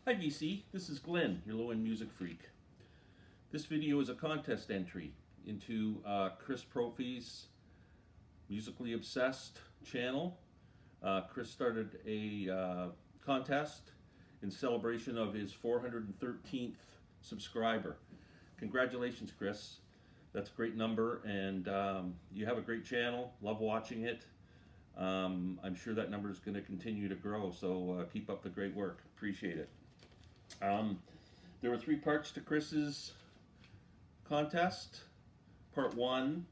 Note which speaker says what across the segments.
Speaker 1: Hi VC, this is Glenn, your low-end music freak. This video is a contest entry into Chris Propfe's Musically Obsessed channel. Chris started a contest in celebration of his 413th subscriber. Congratulations, Chris. That's a great number, and you have a great channel. Love watching it. I'm sure that number is going to continue to grow, so keep up the great work. Appreciate it. There were 3 parts to Chris's contest. Part 1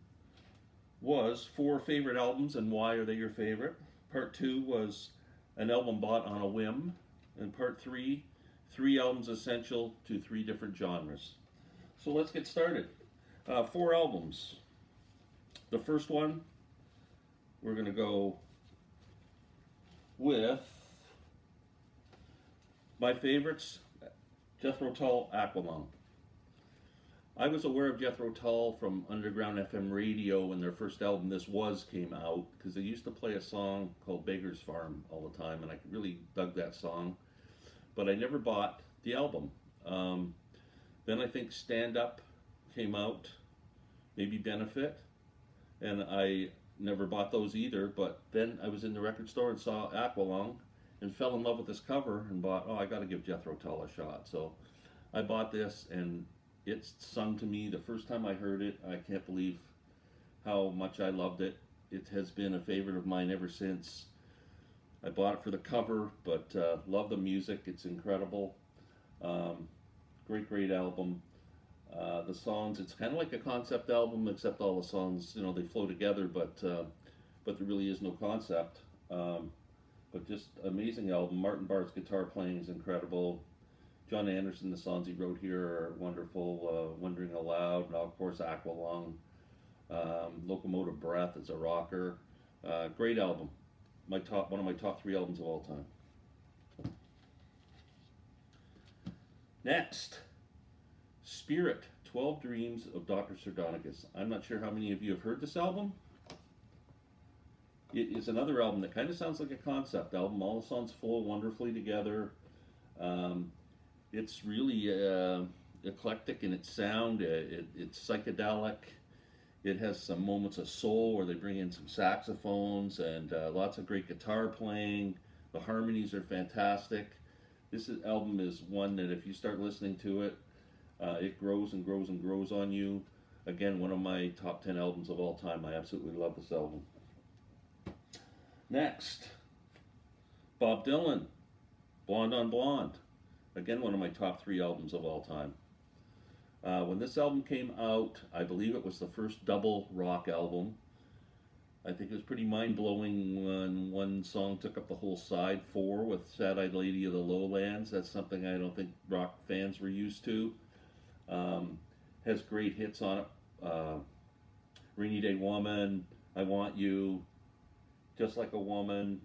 Speaker 1: was 4 favorite albums and why are they your favorite. Part 2 was an album bought on a whim. And part 3, 3 albums essential to 3 different genres. So let's get started. 4 albums. The first one, we're going to go with my favorites, Jethro Tull, Aqualung. I was aware of Jethro Tull from Underground FM radio when their first album, This Was, came out, because they used to play a song called Beggar's Farm all the time, and I really dug that song, but I never bought the album. Then I think Stand Up came out, maybe Benefit, and I never bought those either, but then I was in the record store and saw Aqualung and fell in love with this cover and bought, I got to give Jethro Tull a shot. So I bought this and it's sung to me the first time I heard it. I can't believe how much I loved it. It has been a favorite of mine ever since. I bought it for the cover, but love the music. It's incredible. Great album. The songs, it's kind of like a concept album, except all the songs, they flow together, but there really is no concept. But just amazing album. Martin Barre's guitar playing is incredible. John Anderson, the songs he wrote here are wonderful. Wondering Aloud, and of course Aqualung. Locomotive Breath is a rocker. Great album. One of my top 3 albums of all time. Next, Spirit, 12 Dreams of Dr. Sardonicus. I'm not sure how many of you have heard this album. It is another album that kind of sounds like a concept album. All the songs flow wonderfully together. It's really eclectic in its sound. It's psychedelic. It has some moments of soul where they bring in some saxophones and lots of great guitar playing. The harmonies are fantastic. This album is one that if you start listening to it, it grows and grows and grows on you. Again, one of my top 10 albums of all time. I absolutely love this album. Next, Bob Dylan, Blonde on Blonde. Again, one of my top 3 albums of all time. When this album came out, I believe it was the first double rock album. I think it was pretty mind-blowing when one song took up the whole side 4 with Sad-Eyed Lady of the Lowlands. That's something I don't think rock fans were used to. Has great hits on it. Rainy Day Woman, I Want You, Just Like a Woman.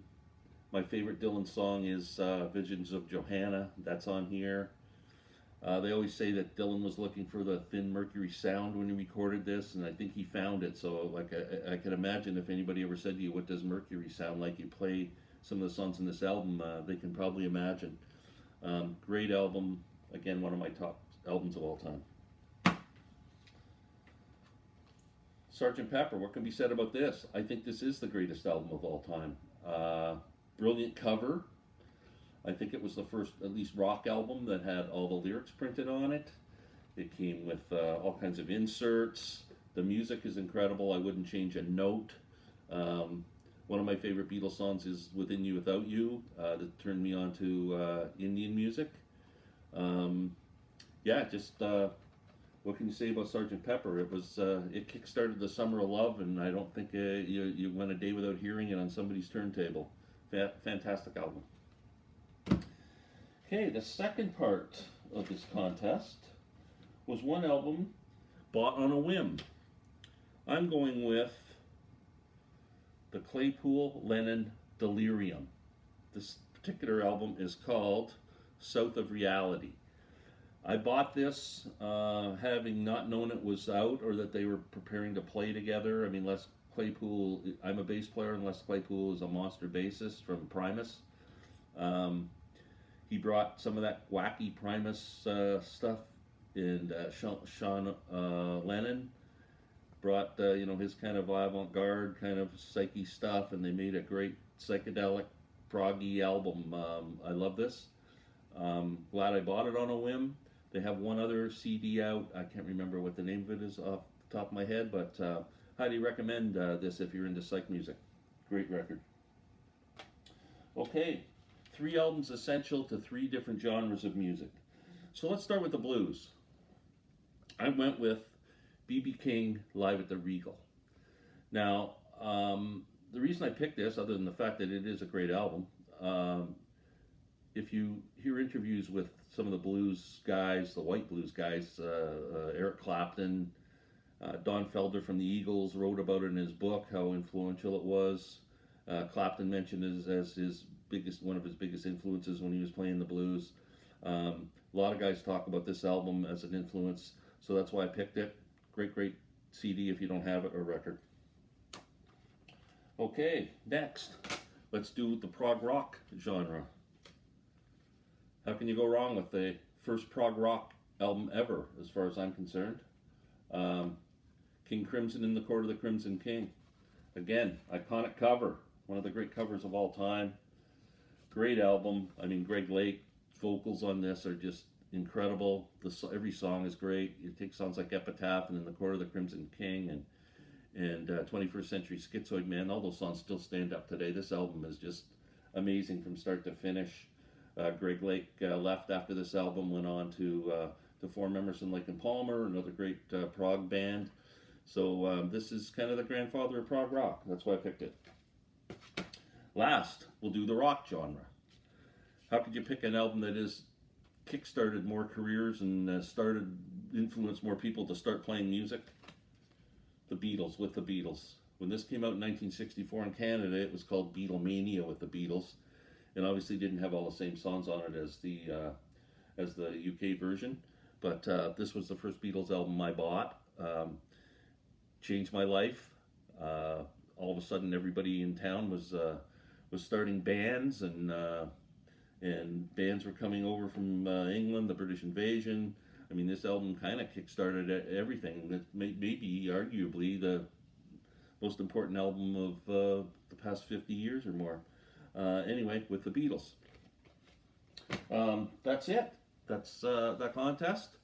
Speaker 1: My favorite Dylan song is Visions of Johanna. That's on here. They always say that Dylan was looking for the Thin Mercury sound when he recorded this, and I think he found it. So like I can imagine if anybody ever said to you, what does Mercury sound like? You play some of the songs in this album, they can probably imagine. Great album. Again, one of my top albums of all time. Sgt Pepper, what can be said about this? I think this is the greatest album of all time. Brilliant cover. I think it was the first, at least, rock album that had all the lyrics printed on it. It came with all kinds of inserts. The music is incredible. I wouldn't change a note. One of my favorite Beatles songs is Within You Without You, that turned me on to Indian music. What can you say about Sgt Pepper? It kick-started the summer of love, and I don't think you went a day without hearing it on somebody's turntable. Fantastic album. Okay, the second part of this contest was one album bought on a whim. I'm going with the Claypool Lennon Delirium. This particular album is called South of Reality. I bought this having not known it was out or that they were preparing to play together. I mean, Les Claypool, I'm a bass player, and Les Claypool is a monster bassist from Primus. He brought some of that wacky Primus stuff, and Sean Lennon brought his kind of avant-garde kind of psyche stuff, and they made a great psychedelic proggy album. I love this. Glad I bought it on a whim. They have one other CD out. I can't remember what the name of it is off the top of my head, but highly recommend this if you're into psych music. Great record. Okay, 3 albums essential to 3 different genres of music. So let's start with the blues. I went with B.B. King Live at the Regal. Now, the reason I picked this, other than the fact that it is a great album, if you hear interviews with some of the blues guys, the white blues guys, Eric Clapton, Don Felder from the Eagles wrote about it in his book, how influential it was. Clapton mentioned it as one of his biggest influences when he was playing the blues. A lot of guys talk about this album as an influence, so that's why I picked it. Great CD if you don't have it, or record. Okay, next, let's do the prog rock genre. How can you go wrong with the first prog rock album ever, as far as I'm concerned? King Crimson in the Court of the Crimson King. Again, iconic cover, one of the great covers of all time. Great album. I mean, Greg Lake vocals on this are just incredible. Every song is great. You take songs like Epitaph and In the Court of the Crimson King and 21st Century Schizoid Man. All those songs still stand up today. This album is just amazing from start to finish. Greg Lake left after this album, went on to form Emerson, Lake and Palmer, another great prog band. So this is kind of the grandfather of prog rock. That's why I picked it. Last, we'll do the rock genre. How could you pick an album that is kick-started more careers and influenced more people to start playing music? The Beatles, with the Beatles. When this came out in 1964 in Canada, it was called Beatlemania with the Beatles, and obviously didn't have all the same songs on it as the UK version. But this was the first Beatles album I bought. Changed my life. All of a sudden, everybody in town was starting bands, and bands were coming over from England, the British invasion. I mean, this album kind of kick-started everything. That may be arguably the most important album of the past 50 years or more. Anyway, with the Beatles. That's it. That's that contest.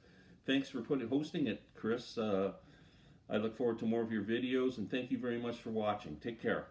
Speaker 1: Thanks for hosting it, Chris. I look forward to more of your videos, and thank you very much for watching. Take care.